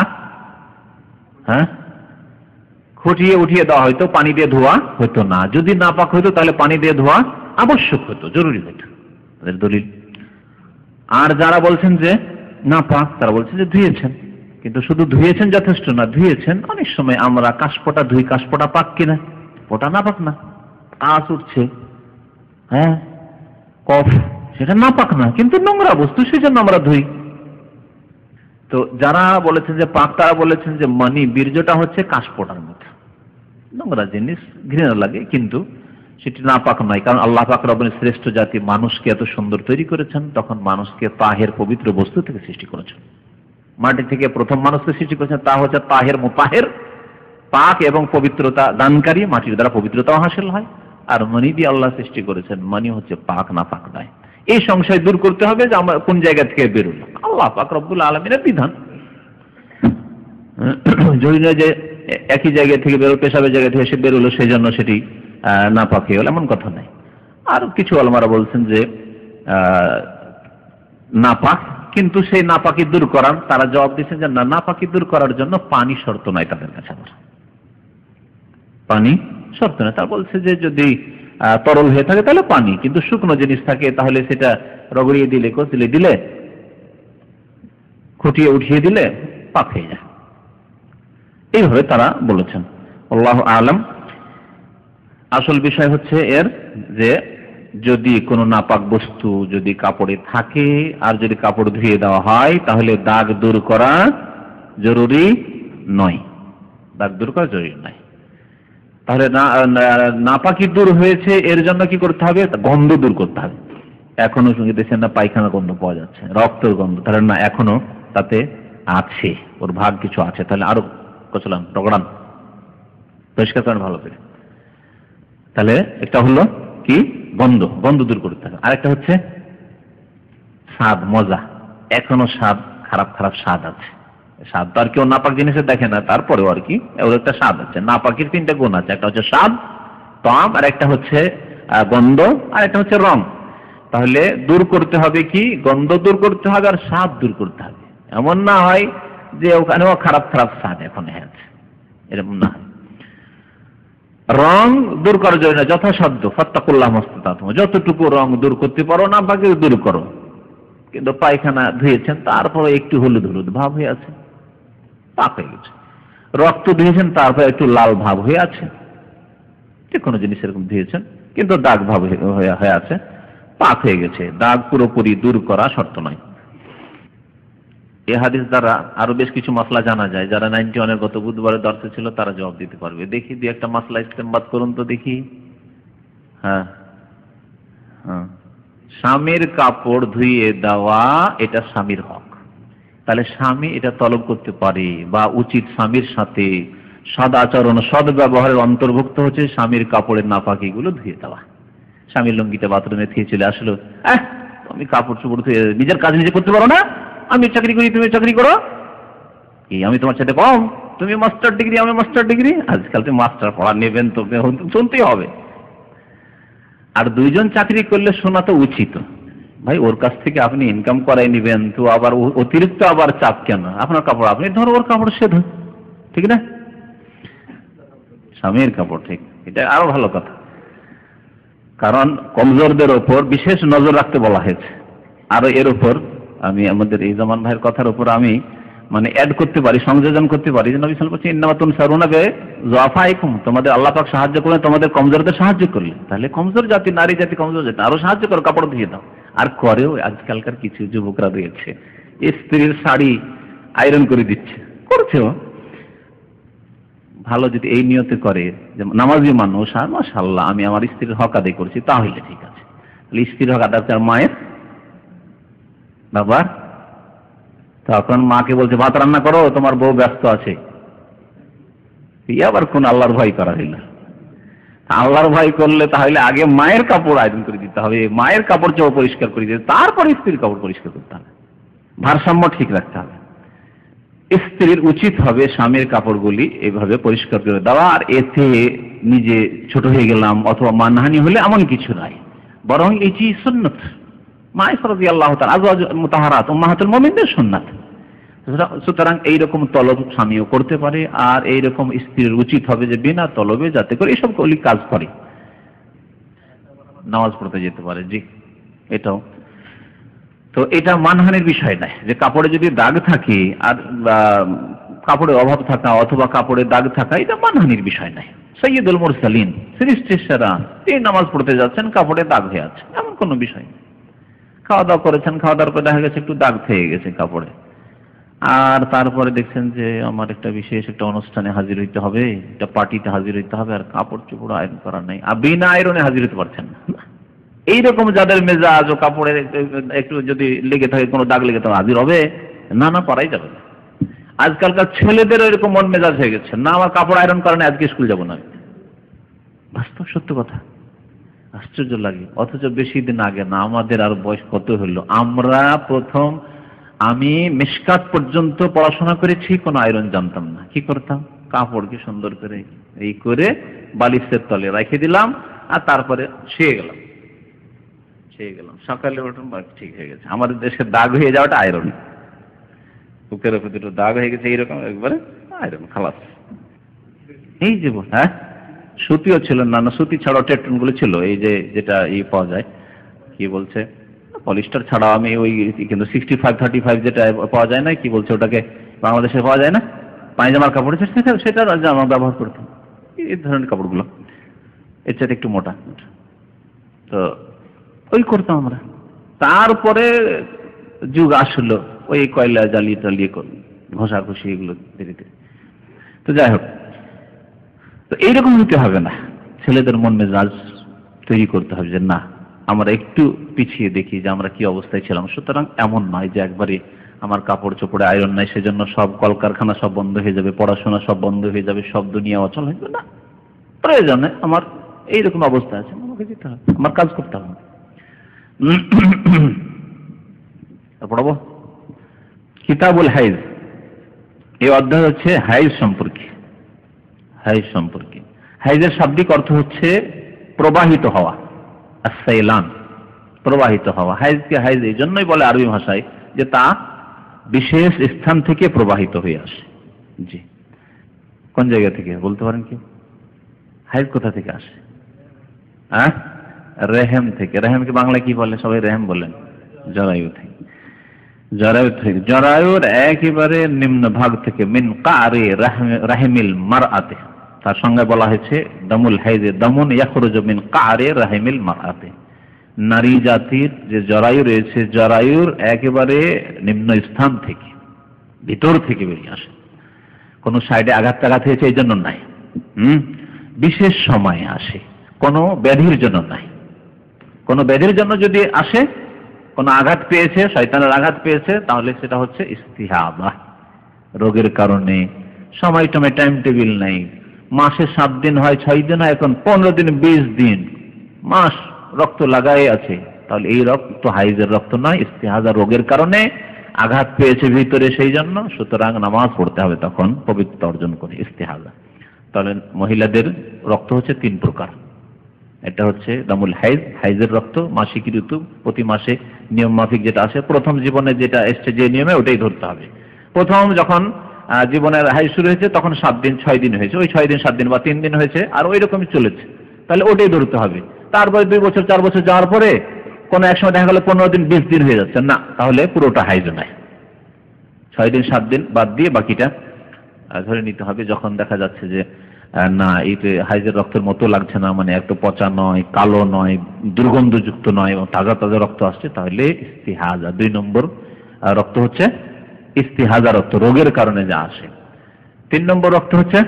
খুঁটিয়ে উঠিয়ে দেওয়া হয়তো, পানি দিয়ে ধোয়া হতো না। যদি নাপাক হইতো তাহলে পানি দিয়ে ধোয়া আবশ্যক হতো, জরুরি হতো, তাদের দলিল। আর যারা বলছেন যে নাপাক, তারা বলছেন যে ধুয়েছেন, কিন্তু শুধু ধুয়েছেন যথেষ্ট না, ধুয়েছেন অনেক সময় আমরা কাশপোটা ধুই, কাশপোটা পাক কিনা, পোটা নাপাক না, কাশ উঠছে, কফ, সেটা নাপাক না, কিন্তু নোংরা বস্তু, সেজন্য আমরা ধুই। তো যারা বলেছেন যে পাক, তারা বলেছেন যে মানি, বীর্যটা হচ্ছে কাশপোটার মতো নোংরা জিনিস, ঘৃণা লাগে, কিন্তু সেটি নাপাক নয়। কারণ আল্লাহ পাক রব্বুল শ্রেষ্ঠ জাতি মানুষকে এত সুন্দর তৈরি করেছেন, তখন মানুষকে তাহের পবিত্র বস্তু থেকে সৃষ্টি করেছেন। মাটি থেকে প্রথম মানুষকে সৃষ্টি করেছেন, তা হচ্ছে তাহের মুতাহের, পাক এবং পবিত্রতা দানকারী, মাটির দ্বারা পবিত্রতাও হাসিল হয়। আর মানি দিয়ে আল্লাহ সৃষ্টি করেছেন, মানি হচ্ছে পাক না পাক নয়। এই সংশয় দূর করতে হবে যে আমরা কোন জায়গা থেকে বেরোলাম, আল্লাহ পাক রব্বুল আলামিনের বিধান। যদি না যে একই জায়গা থেকে বেরো, পেশাবের জায়গা থেকে সে বেরোলো, সেই জন্য সেটি নাপাক হয়ে গেল, এমন কথা নাই। আর কিছু আলেমরা বলছেন যে নাপাক, কিন্তু সেই নাপাকি দূর করার, তারা জবাব দিচ্ছেন যে না, নাপাকি দূর করার জন্য পানি শর্ত নয় তাদের কাছে, আবার পানি শর্ত নয়। তারা বলছে যে যদি তরল হয়ে থাকে তাহলে পানি, কিন্তু শুকনো জিনিস থাকে তাহলে সেটা রগড়িয়ে দিলে, কচলে দিলে, খুঁটিয়ে উঠিয়ে দিলে পাক হয়ে যায়। এইভাবে তারা বলেছেন। আল্লাহু আ'লাম। আসল বিষয় হচ্ছে এর যে যদি কোনো নাপাক বস্তু যদি কাপড়ে থাকে আর যদি কাপড় ধুয়ে দেওয়া হয়, তাহলে দাগ দূর করা জরুরি নয়, দাগ দূর করা জরুরি নয়। তাহলে নাপাকি দূর হয়েছে, এর জন্য কি করতে হবে? গন্ধ দূর করতে হবে। এখনো দেখছেন না পায়খানা গন্ধ পাওয়া যাচ্ছে, রক্তের গন্ধ, তাহলে না এখনো তাতে আছে, ওর ভাগ কিছু আছে, তাহলে আরো কচলান, রগড়ান, পরিষ্কার করেন ভালো করে। তাহলে একটা হলো কি গন্ধ, গন্ধ দূর করতে হবে। আরেকটা হচ্ছে স্বাদ, মজা, এখনো স্বাদ, খারাপ খারাপ স্বাদ আছে। স্বাদ তো আর কেউ নাপাক জিনিসে দেখে না, তারপরেও আর কি ওর একটা স্বাদ আছে। নাপাকের তিনটা গুণ আছে, একটা হচ্ছে স্বাদ, তাম, আর একটা হচ্ছে গন্ধ, আর একটা হচ্ছে রং। তাহলে দূর করতে হবে কি, গন্ধ দূর করতে হবে আর স্বাদ দূর করতে হবে। এমন না হয় যে ওখানেও খারাপ খারাপ স্বাদ এখন আছে, এরকম না হয়। রং দূর করার জন্য যথাসাধ্য ফাত্তাকুল্লাহ মাস্তাতাতুম, যতটুকু রং দূর করতে পারো না বাকি দূর করো। কিন্তু পায়খানা ধুয়েছেন, তারপরে একটু হলুদ হলুদ ভাব হয়ে আছে, পাক হয়ে গেছে। রক্ত ধুয়েছেন, তারপরে একটু লাল ভাব হয়ে আছে, যে কোনো জিনিস এরকম ধুয়েছেন কিন্তু দাগ ভাব হয়ে আছে, পাক হয়ে গেছে। দাগ পুরোপুরি দূর করা শর্ত নয়। এই হাদিস দ্বারা আরো বেশ কিছু মাসলা জানা যায়। যারা 91-এর গত বুধবারের দর্শে ছিল তারা জবাব দিতে পারবে। দেখি দুই একটা মাসলা ইস্তেমবাদ করুন তো দেখি। স্বামীর কাপড় ধুইয়ে দেওয়া এটা স্বামীর হক। তাহলে স্বামী এটা তলব করতে পারে, বা উচিত স্বামীর সাথে সদাচরণ, সদ ব্যবহারের অন্তর্ভুক্ত হচ্ছে স্বামীর কাপড়ের নাপাকিগুলো ধুয়ে দেওয়া। স্বামীর লুঙ্গিটা বাথরুমে থেকে চলে আসলো, তুমি কাপড় চোপড় ধুয়ে নিজের কাজ নিজে করতে পারো না? আমি চাকরি করি, তুমি চাকরি করো, কি আমি তোমার সাথে কম? তুমি মাস্টার ডিগ্রি, আমি মাস্টার ডিগ্রি। আজকাল তুমি মাস্টার পড়া নেবেন তো শুনতেই হবে। আর দুইজন চাকরি করলে শোনা তো উচিত। ভাই ওর কাছ থেকে আপনি ইনকাম করাই নিবেন, তো আবার অতিরিক্ত আবার চাপ কেন? আপনার কাপড় আপনি ধরো, ওর কাপড় সে ধর, ঠিক না? স্বামীর কাপড় ঠিক, এটা আরো ভালো কথা। কারণ কমজোরদের ওপর বিশেষ নজর রাখতে বলা হয়েছে। আরো এর উপর আমি আমাদের এই জামান ভাইয়ের কথার উপর আমি মানে অ্যাড করতে পারি, সংযোজন করতে পারি যে নবী সাল্লাল্লাহু আলাইহি ওয়াসাল্লাম বলেছেন ইন্নামা তুনসারুনা বিযুআফাইকুম, তোমাদের আল্লাহ পাক সাহায্য করলেন তোমাদের কমজোরদের সাহায্য করলেন। তাহলে কমজোর জাতি, নারী জাতি কমজোর জাতি, আরো সাহায্য করো, কাপড় ধুয়ে দাও। আর করেও আজকালকার কিছু যুবকরা রয়েছে, স্ত্রীর শাড়ি আয়রন করে দিচ্ছে, করছেও, ভালো যদি এই নিয়তে করে যে নামাজি মানুষ, আর মাশাআল্লাহ আমি আমার স্ত্রীর হক আদায় করছি, তাহলে ঠিক আছে। স্ত্রীর হক আদায় আর মায়ের বাবার, তখন মাকে বলছে ভাত রান্না করো, তোমার বউ ব্যস্ত আছে। আবার কোন আল্লাহর ভয় করা হইল? আল্লাহর ভয় করলে তাহলে আগে মায়ের কাপড় আয়রন করে দিতে হবে, মায়ের কাপড় চোপড় পরিষ্কার করে দিতে, তারপরে স্ত্রীর কাপড় পরিষ্কার করতে হবে। ভারসাম্য ঠিক রাখতে হবে। স্ত্রীর উচিত হবে স্বামীর কাপড়গুলি এভাবে পরিষ্কার করে দেওয়া, আর এতে নিজে ছোট হয়ে গেলাম অথবা মানহানি হলে এমন কিছু নাই, বরং এটি সুন্নাত, মায়েশা রাদিয়াল্লাহু তাআলা আজওয়াজ মুতাহহারাত উম্মাহাতুল মুমিনিনের সুন্নাত। সুতরাং এইরকম তলব স্বামীও করতে পারে, আর এইরকম স্ত্রীর উচিত হবে যে বিনা তলবে যাতে করে এইসব কলি কাজ করে, নামাজ পড়তে যেতে পারে। জি, এটাও তো এটা মানহানির বিষয় নয় যে কাপড়ে যদি দাগ থাকে আর কাপড়ের অভাব থাকা অথবা কাপড়ে দাগ থাকা, এটা মানহানির বিষয় নয়। সাইয়্যিদুল মুরসালিন সৃষ্টির সেরা, তিনি নামাজ পড়তে যাচ্ছেন, কাপড়ে দাগ হয়ে আছে, এমন কোনো বিষয় নেই। খাওয়া দাওয়া করেছেন, খাওয়া দাওয়ার পর দেখা গেছে একটু দাগ থেকে গেছে কাপড়ে, আর তারপরে দেখছেন যে আমার একটা বিশেষ একটা অনুষ্ঠানে হাজির হইতে হবে, একটা পার্টিতে হাজির হইতে হবে, আর কাপড় চোপড় আয়রন করা নাই, আর বিনা আয়রনে হাজির হতে পারছেন না। এইরকম যাদের মেজাজ ও কাপড়ে একটু যদি লেগে থাকে, কোনো দাগ লেগে থাকে, হাজির হবে না, না পারাই যাবে না। আজকালকার ছেলেদের এরকম মন মেজাজ হয়ে গেছে, না আমার কাপড় আয়রন করে না, আজকে স্কুল যাবো না। বাস্তব সত্য কথা, আশ্চর্য লাগে। অথচ বেশি দিন আগে না, আমাদের আর বয়স কত হলো, আমরা প্রথম, আমি মিশকাত পর্যন্ত পড়াশোনা করেছি, কোনো আয়রন জানতাম না। কি করতাম, কাপড়কে সুন্দর করে এই করে বালিশের তলে রেখে দিলাম, আর তারপরে শুয়ে গেলাম, সকালে উঠুন ঠিক হয়ে গেছে। আমাদের দেশে দাগ হয়ে যাওয়াটা আয়রন, বুকের উপর দুটো দাগ হয়ে গেছে এইরকম, একবারে আয়রন খালাস। এই যে হ্যাঁ, সুতিও ছিল না, সুতি ছাড়াও টেটন গুলো ছিল, এই যে যেটা পাওয়া যায়, কি বলছে পলিস্টার ছাড়াও, আমি ওই কিন্তু 65-35 যেটা পাওয়া যায় না, কি বলছে ওটাকে, বাংলাদেশে পাওয়া যায় না, পায়জামার কাপড়, সেটা জামা ব্যবহার করতাম, এই ধরনের কাপড়গুলো, এর চাইতে একটু মোটা, তো ওই করতাম আমরা। তারপরে যুগ আসলো ওই কয়লা জ্বালিয়ে টালিয়ে ঘষাঘষি এগুলো ধীরে ধীরে। তো যাই হোক, তো এইরকম হতে হবে না, ছেলেদের মন মেজাজ তৈরি করতে হবে যে না, আমরা একটু পিছিয়ে দেখি যে আমরা কি অবস্থায় ছিলাম। সুতরাং এমন নয় যে একবারে আমার কাপড় চোপড়ে আয়রন নাই, সেজন্য সব কলকারখানা সব বন্ধ হয়ে যাবে, পড়াশোনা সব বন্ধ হয়ে যাবে, সব দুনিয়া অচল হয়ে যাবে। না, প্রয়োজনে আমার এইরকম অবস্থা আছে, আমাকে যেতে হবে, আমার কাজ করতে হবে। পড়াবো কিতাবুল হাইজ, এই অধ্যায় হচ্ছে হাইজ সম্পর্কে। হাইজের শাব্দিক অর্থ হচ্ছে প্রবাহিত হওয়া, আসসাইলান, প্রবাহিত হওয়া। হাইজকে হাইজ এই জন্যই বলে আরবি ভাষায় যে তা বিশেষ স্থান থেকে প্রবাহিত হয়ে আসে। জি, কোন জায়গা থেকে বলতে পারেন কি? হাইজ কোথা থেকে আসে? হ্যাঁ, রেহেম থেকে। রেহেমকে বাংলায় কি বলে? সবাই রেহেম বলেন। জরায়ু থেকে। জরায়ুর একেবারে নিম্ন ভাগ থেকে, মিন কারে রাহিমিল মারআতে, তার সঙ্গে বলা হয়েছে দামুল হাইজে দামুন ইয়াখরুজু মিন কারে রাহিমিল মারআতে। নারী জাতির যে জরায়ু রয়েছে, জরায়ুর একেবারে নিম্ন স্থান থেকে, ভিতর থেকে বেরিয়ে আসে। কোনো সাইডে আঘাত হয়েছে এই জন্য নাই, বিশেষ সময়ে আসে, কোনো ব্যাধির জন্য নাই। কোনো ব্যাধির জন্য যদি আসে, কোনো আঘাত পেয়েছে, শয়তানের আঘাত পেয়েছে, তাহলে সেটা হচ্ছে ইস্তিহাবা, রোগের কারণে। সময় টাইম টেবিল নাই, মাসে 7 দিন হয়, 6 দিন হয়, এখন 15 দিন 20 দিন মাস রক্ত লাগাই আছে, তাহলে এই রক্ত হাইজের রক্ত নয়, ইস্তিহাজা রোগের কারণে আঘাত পেয়েছে ভিতরে, সেই জন্য। সুতরাং নামাজ পড়তে হবে তখন পবিত্রতা অর্জন করে, ইস্তিহাজা। তাহলে মহিলাদের রক্ত হচ্ছে 3 প্রকার। এটা হচ্ছে দামুল হাইজ, হাইজের রক্ত, মাসিক ঋতু, প্রতি মাসে নিয়ম মাফিক যেটা আসে, প্রথম জীবনে যেটা এসছে যে নিয়মে, ওটাই ধরতে হবে। প্রথম যখন জীবনের হাইজ শুরু হয়েছে তখন 7 দিন 6 দিন হয়েছে, ওই 6 দিন 7 দিন বা 3 দিন হয়েছে, আর ওই রকমই চলেছে, তাহলে ওটাই ধরতে হবে। তারপরে 2 বছর 4 বছর যাওয়ার পরে কোনো এক সময় দেখা গেল 15 দিন 20 দিন হয়ে যাচ্ছে, না, তাহলে পুরোটা হাইজ নয়, 6 দিন 7 দিন বাদ দিয়ে বাকিটা ধরে নিতে হবে। যখন দেখা যাচ্ছে যে না, এই হাইজের রক্তের মতো লাগছে না, মানে এত পচা নয়, কালো নয়, দুর্গন্ধযুক্ত নয়, এবং তাজা তাজা রক্ত আসছে, তাহলে ইস্তিহাজা। 2 নম্বর রক্ত হচ্ছে ইস্তিহাজা রক্ত, রোগের কারণে যা আসে। 3 নম্বর রক্ত হচ্ছে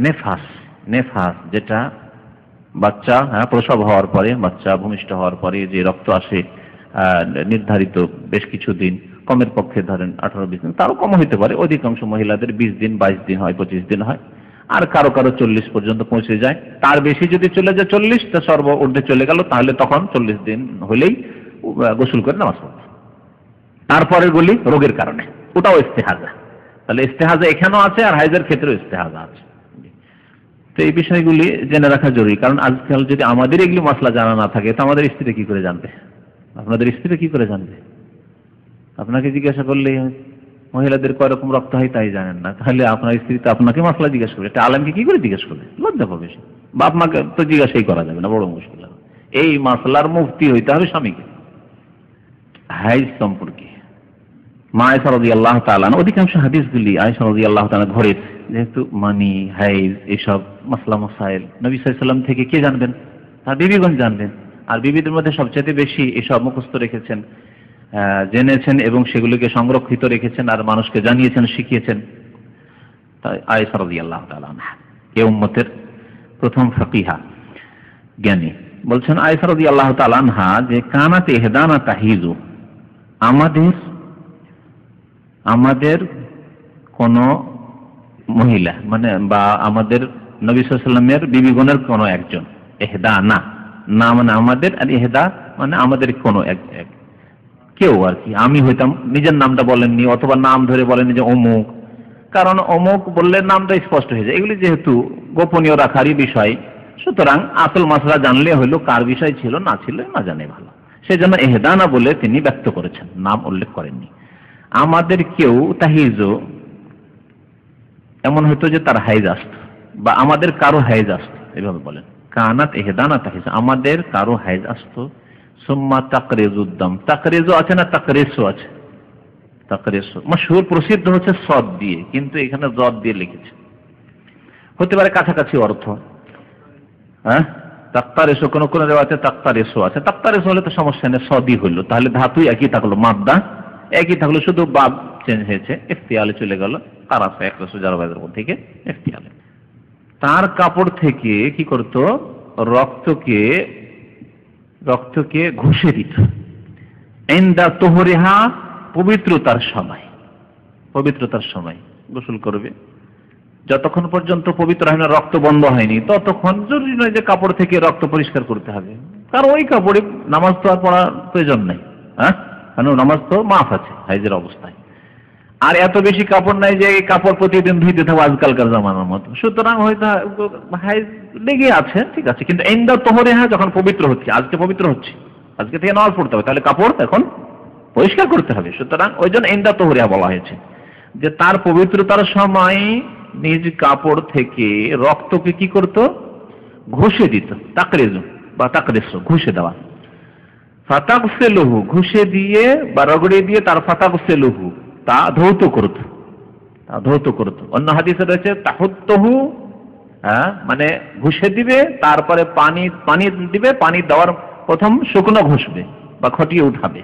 নেফাস, নেফাস যেটা বাচ্চা প্রসব হওয়ার পরে, বাচ্চা ভূমিষ্ঠ হওয়ার পরে যে রক্ত আসে নির্ধারিত বেশ কিছু দিন, কমের পক্ষে ধরেন 18-20 দিন, তারও কম হইতে পারে। অধিকাংশ মহিলাদের 20 দিন, 22 দিন হয়, 25 দিন হয়, আর কারো কারো 40 পর্যন্ত পৌঁছে যায়। তার বেশি যদি চলে যায় 40, তা সর্ব ঊর্ধ্বে চলে গেল, তাহলে তখন 40 দিন হলেই গোসল করে নামাজ পড়বে। তারপরের গুলি রোগের কারণে, ওটাও ইস্তেহাজা। তাহলে ইস্তেহাজা এখানেও আছে, আর হাইজের ক্ষেত্রেও ইস্তেহাজা আছে। তো এই বিষয়গুলি জেনে রাখা জরুরি, কারণ আজকাল যদি আমাদের এগুলি মশলা জানা না থাকে, তো আমাদের স্ত্রী কি করে জানবে? আপনাদের স্ত্রী কি করে জানবে? আপনাকে জিজ্ঞাসা করলে মহিলাদের কয় রকম রক্ত হয় তাই জানেন না, তাহলে আপনার স্ত্রী তো আপনাকে মশলা জিজ্ঞাসা করবে, এটা আলেমকে কি করে জিজ্ঞাসা করবে? লজ্জা পাবে সে। বাপ মাকে তো জিজ্ঞাসাই করা যাবে না, বড় মুশকিল হবে। এই মাসলার মুফতি হইতে হবে স্বামীকে। হাইজ সম্পর্কে মা আয়েশা রাদিয়াল্লাহু তাআলা, অধিকাংশ হাদিসগুলি আয়েশা রাদিয়াল্লাহু তাআলা ঘরের, যেহেতু মানি, হাইজ, এইসব মাসলা মাসাইল নবী সাল্লাল্লাহু আলাইহি ওয়াসাল্লাম থেকে কে জানবেন? তার বিবিগণ জানবেন। আর বিবিদের মধ্যে সবচেয়ে বেশি এসব মুখস্থ রেখেছেন, জেনেছেন এবং সেগুলোকে সংরক্ষিত রেখেছেন আর মানুষকে জানিয়েছেন, শিখিয়েছেন তাই আয়েশা রাদিয়াল্লাহু তাআলা আনহা, এই উম্মতের প্রথম ফাকিহা, জ্ঞানী। বলছেন আয়েশা রাদিয়াল্লাহু তাআলা আনহা যে কানাত ইহদানা তাহিজু, আমাদের কোন মহিলা মানে বা আমাদের নবী সাল্লাল্লাহু আলাইহি ওয়াসাল্লামের বিবিগণের কোন একজন, ইহদানা না মানে আমাদের, আর ইহদা মানে আমাদের কোন এক কেউ আর কি। আমি হইতাম, নিজের নামটা বলেননি, অথবা নাম ধরে বলেননি যে অমুক, কারণ অমুক বললে নামটা স্পষ্ট হয়ে যায়। এগুলি যেহেতু গোপনীয় রাখারই বিষয়, সুতরাং আসল মাসলা জানলে হইলো কার বিষয় ছিল, না ছিল না জানে ভালো। সেজন্য ইহদানা বলে তিনি ব্যক্ত করেছেন, নাম উল্লেখ করেননি। আমাদের কেউ তাহিজও, এমন হয়তো যে তার হাইজ আসত, বা আমাদের কারো হাইজ আসত, এভাবে বলেন। কানাত ইহদানা তাহিজ, আমাদের কারো হাইজ আসতো। সুম্মা তাকরিজুদ্দাম, তাকরিজু আছে না তাকরিসু আছে? তাকরিসু মশহুর, প্রসিদ্ধ হচ্ছে সদ দিয়ে, কিন্তু এখানে জদ দিয়ে লিখেছে। হতে পারে কাছাকাছি অর্থ। তাকতারিসু, কোন কোন রিওয়ায়াতে তাকতারিসু আছে। তাকতারিসু হলে তো সমস্যা নেই, সদই হইল, তাহলে ধাতুই একই থাকলো, মাদ্দা একই থাকলো, শুধু বাব চেঞ্জ হয়েছে, ইফতিয়ালে চলে গেল। কারাসা একরাসু জারবাদের মধ্যে থেকে ইফতিয়ালে। তার কাপড় থেকে কি করত? রক্তকে ঘষে দিত। ইনদা তুহরিহা, পবিত্রতার সময় গোসল করবে। যতক্ষণ পর্যন্ত পবিত্র হয় না, রক্ত বন্ধ হয়নি, ততক্ষণ জরুরি নয় যে কাপড় থেকে রক্ত পরিষ্কার করতে হবে, কারণ ওই কাপড়ে নামাজ তো আর পড়ার প্রয়োজন নাই। কারণ নামাজ তো মাফ আছে হাইজের অবস্থায়। আর এত বেশি কাপড় নাই যে এই কাপড় প্রতিদিন ধুইতে থাকবো আজকালকার জামানার মতো, সুতরাং হয়তো হাইজ লেগে আছে, ঠিক আছে। কিন্তু ইনদা তুহরিহা, যখন পবিত্র হচ্ছে, আজকে পবিত্র হচ্ছে, আজকে থেকে নামাজ পড়তে হবে, তাহলে কাপড় এখন পরিষ্কার করতে হবে। সুতরাং ওই জন্য ইনদা তুহরিহা বলা হয়েছে, যে তার পবিত্রতার সময় নিজ কাপড় থেকে রক্তকে কি করত? ঘষে দিত। তাকরিজু বা তাকরিসু, ঘষে দেওয়া। ফাতাগসিলুহু, ঘষে দিয়ে বা রগড়ে দিয়ে তার ফাতাগসিলুহু, তা ধৌত করত। অন্য হাদিসে রয়েছে তাহুত্তুহু, মানে ঘষে দিবে, তারপরে পানি দিবে, পানি দেওয়ার প্রথম শুকনো ঘষবে বা খটিয়ে উঠাবে,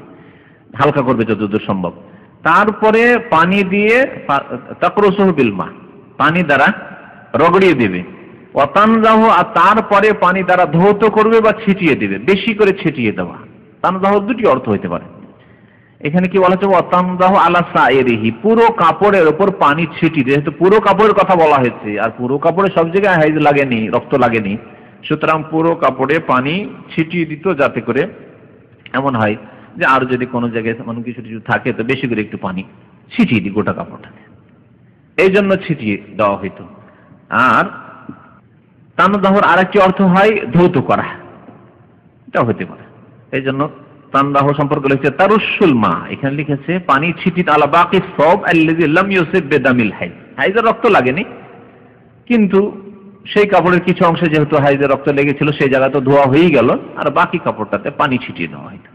হালকা করবে যতদূর সম্ভব। তারপরে পানি দিয়ে তাকরুসুহু বিল মা, পানি দ্বারা রগড়িয়ে দেবে। ওয়াতানজাহু, আর তারপরে পানি দ্বারা ধৌত করবে বা ছিটিয়ে দেবে, বেশি করে ছিটিয়ে দেওয়া। তানজাহু দুটি অর্থ হইতে পারে। এখানে কি বলা হচ্ছে? ওয়াতানজাহু আলা সাইরিহি, পুরো কাপড়ের উপর পানি ছিটিয়ে, যেহেতু পুরো কাপড়ের কথা বলা হয়েছে, আর পুরো কাপড়ে সব জায়গায় হাইজ লাগেনি, রক্ত লাগেনি, সুতরাং পুরো কাপড়ে পানি ছিটিয়ে দিত, যাতে করে এমন হয় যে আর যদি কোনো জায়গায় এমন কিছু থাকে তো বেশি করে একটু পানি ছিটিয়ে দিই গোটা কাপড়টাকে, এই জন্য ছিটিয়ে দেওয়া হইতো। আর তানজাহুর আরেকটি অর্থ হয় ধৌত করা, এটা হতে পারে। এই জন্য তানজাহু সম্পর্কে লিখেছে তারুসুল মা, এখানে লিখেছে পানি ছিটিয়ে আলা বাকি সব আল্লাযী লাম ইউসিব বিদামিল হাইজ, হাইজের রক্ত লাগেনি, কিন্তু সেই কাপড়ের কিছু অংশে যেহেতু হাইজের রক্ত লেগেছিল, সেই জায়গা তো ধোয়া হয়েই গেল, আর বাকি কাপড়টাতে পানি ছিটিয়ে দেওয়া হইতো,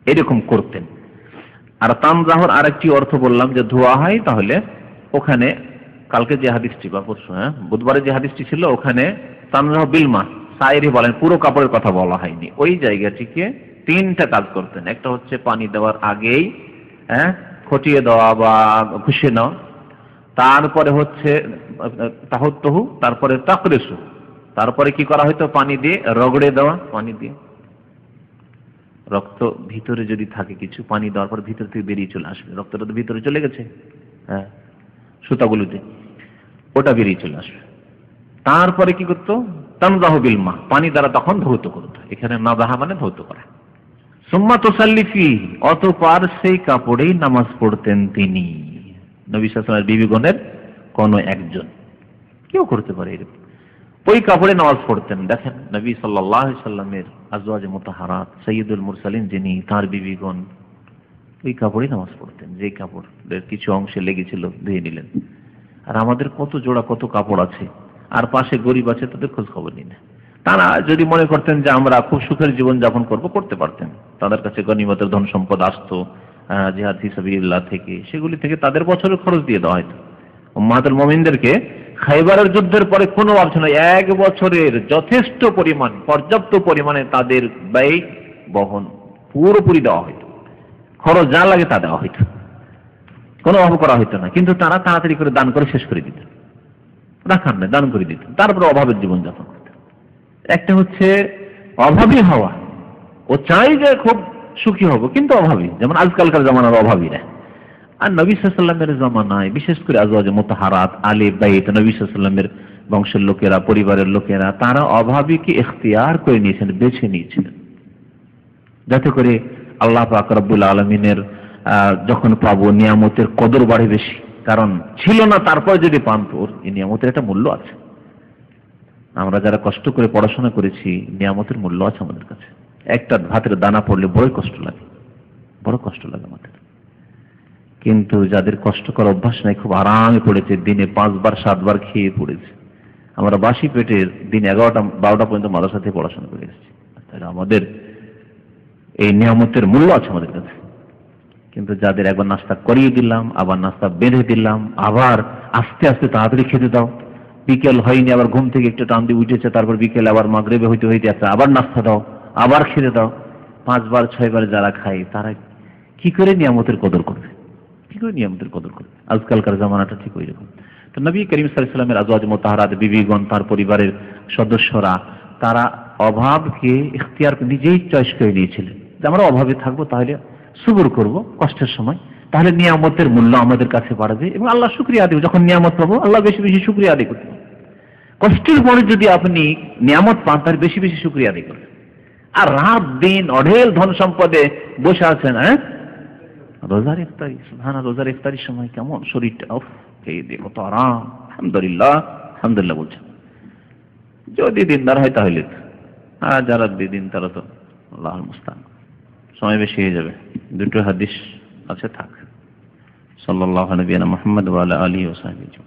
এরকম করতেন। আর তানজাহুর আরেকটি অর্থ বললাম যে ধোয়া হয়, তাহলে ওখানে কালকে যে হাদিসটি বা পরশু বুধবারে যে হাদিসটি ছিল, ওখানে তানজাহু বিলমা সাইরি বলেন, পুরো কাপড়ের কথা বলা হয়নি। ওই জায়গাটিকে তিনটা কাজ করতেন। একটা হচ্ছে পানি দেওয়ার আগেই খটিয়ে দেওয়া বা ঘষে নেওয়া, তারপরে হচ্ছে তাহত্তহু, তারপরে তাকরেসু, তারপরে কি করা হয়তো পানি দিয়ে রগড়ে দেওয়া, পানি দিয়ে রক্ত ভিতরে যদি থাকে কিছু পানি দেওয়ার পর ভিতর থেকে বেরিয়ে চলে আসবে, রক্তটা তো ভিতরে চলে গেছে, হ্যাঁ সুতাগুলোতে, ওটা বেরিয়ে চলে আসবে। তারপরে কি করতো, তানজাহু বিল মা, পানি দ্বারা তখন ধৌত করতো, এখানে নাদাহা মানে ধৌত করা। সুম্মা তুসাল্লি ফিহি, অতঃপর সেই কাপড়েই নামাজ পড়তেন তিনি। নবী সাল্লাল্লাহু আলাইহি ওয়াসাল্লামের বিবিগণের কোন একজন, কেউ করতে পারে এরকম, ওই কাপড়ে নামাজ পড়তেন। দেখেন নবী সাল্লাল্লাহু আলাইহি ওয়াসাল্লামের আজওয়াজে মুতাহহারাত সাইয়্যিদুল মুরসালিন যিনি, তার বিবিগণ ওই কাপড়ে নামাজ পড়তেন, যে কাপড়ের কিছু অংশে লেগেছিল ধুয়ে নিলেন। আর আমাদের কত জোড়া কত কাপড় আছে, আর পাশে গরিব আছে, তাদের খোঁজ খবর নিন। তারা যদি মনে করতেন যে আমরা খুব সুখের জীবন যাপন করব, করতে পারতেন। তাদের কাছে গনিমতের ধন সম্পদ আসতো জিহাদ ফি সাবিলিল্লাহ থেকে, সেগুলি থেকে তাদের বছরের খরচ দিয়ে দেওয়া হয়তো। উম্মাহাতুল মুমিনদেরকে খাইবারের যুদ্ধের পরে কোনো অর্থ নয়, এক বছরের যথেষ্ট পরিমাণ, পর্যাপ্ত পরিমাণে তাদের ব্যয় বহন পুরোপুরি দেওয়া হইতো, খরচ যা লাগে তা দেওয়া হইতো, কোনো অভাব করা হইতো না। কিন্তু তারা তাড়াতাড়ি করে দান করে শেষ করে দিত, রাখান না, দান করে দিত, তারপরে অভাবের জীবনযাপন করত। একটা হচ্ছে অভাবী হওয়া, ও চাই যে খুব সুখী হব কিন্তু অভাবী, যেমন আজকালকার জামানার অভাবীরা। আর নবী সাল্লাল্লাহু আলাইহি ওয়াসাল্লামের জামানায় বিশেষ করে আজওয়াজে মুতাহহারাত আলে বাইত, নবী সাল্লাল্লাহু আলাইহি ওয়াসাল্লামের বংশের লোকেরা, পরিবারের লোকেরা, তারা অভাবীকে ইখতিয়ার করে নিয়েছেন, বেছে নিয়েছিলেন, যাতে করে আল্লাহ পাক রব্বুল আলামিনের যখন পাবো নিয়ামতের কদর বাড়ে বেশি। কারণ ছিল না, তারপর যদি পান তো এই নিয়ামতের একটা মূল্য আছে। আমরা যারা কষ্ট করে পড়াশোনা করেছি, নিয়ামতের মূল্য আছে আমাদের কাছে। একটা ভাতের দানা পড়লে বড় কষ্ট লাগে, বড় কষ্ট লাগে আমাদের। কিন্তু যাদের কষ্ট করার অভ্যাস নাই, খুব আরামে পড়েছে, দিনে 5 বার 7 বার খেয়ে পড়েছে। আমরা বাসি পেটের দিন 11টা 12টা পর্যন্ত মাদ্রাসাতে পড়াশোনা করে এসেছি। তাহলে আমাদের এই নিয়ামতের মূল্য আছে আমাদের কাছে। কিন্তু যাদের একবার নাস্তা করিয়ে দিলাম, আবার নাস্তা বেঁধে দিলাম, আবার আস্তে আস্তে তাড়াতাড়ি খেতে দাও, বিকেল হয়নি আবার ঘুম থেকে একটু টান দিয়ে উঠেছে, তারপর বিকেল আবার মাগরিবে হইতে হইতে আছে, আবার নাস্তা দাও, আবার খেতে দাও, 5 বার 6 বার যারা খায় তারা কি করে নিয়ামতের কদর করবে, কি করে নিয়ামতের কদর করবে? আজকালকার জামানাটা ঠিক ওই রকম। তো নবী করিম সাল্লাল্লাহু আলাইহি ওয়াসাল্লামের আজওয়াজ মুতাহহারাত বিবিগণ, তার পরিবারের সদস্যরা, তারা অভাবকে ইখতিয়ার নিজেই চয়েস করে নিয়েছিলেন যে আমরা অভাবে থাকবো, তাহলে সবর করব কষ্টের সময়, তাহলে নিয়ামতের মূল্য আমাদের কাছে বাড়বে এবং আল্লাহ শুকরিয়া আদায়, যখন নিয়ামত পাবো আল্লাহ বেশি বেশি শুকরিয়া আদায় করতে হবে। কষ্টের পরে যদি আপনি নিয়ামত পান, তার বেশি বেশি শুকরিয়া আদায় করবেন। আর রাত দিন অঢেল ধন সম্পদে বসে আছেন, হ্যাঁ রোজার ইফতারি, সুবহানাল্লাহ, রোজার ইফতারির সময় কেমন শরীরটা খেয়ে দিয়ে কত আরাম, আলহামদুলিল্লাহ আলহামদুলিল্লাহ বলছেন। যদি দিনদার হয় তাহলে, আর যারা বেদিন তারা তো আল্লাহর মুস্তান, সময় বেশি হয়ে যাবে। 2টো হাদিস আছে, থাক। সাল্লাল্লাহু আলাইহি ওয়া সাল্লাম মুহাম্মদ ওয়া আলা আলিহি ওয়া সাহবিহি।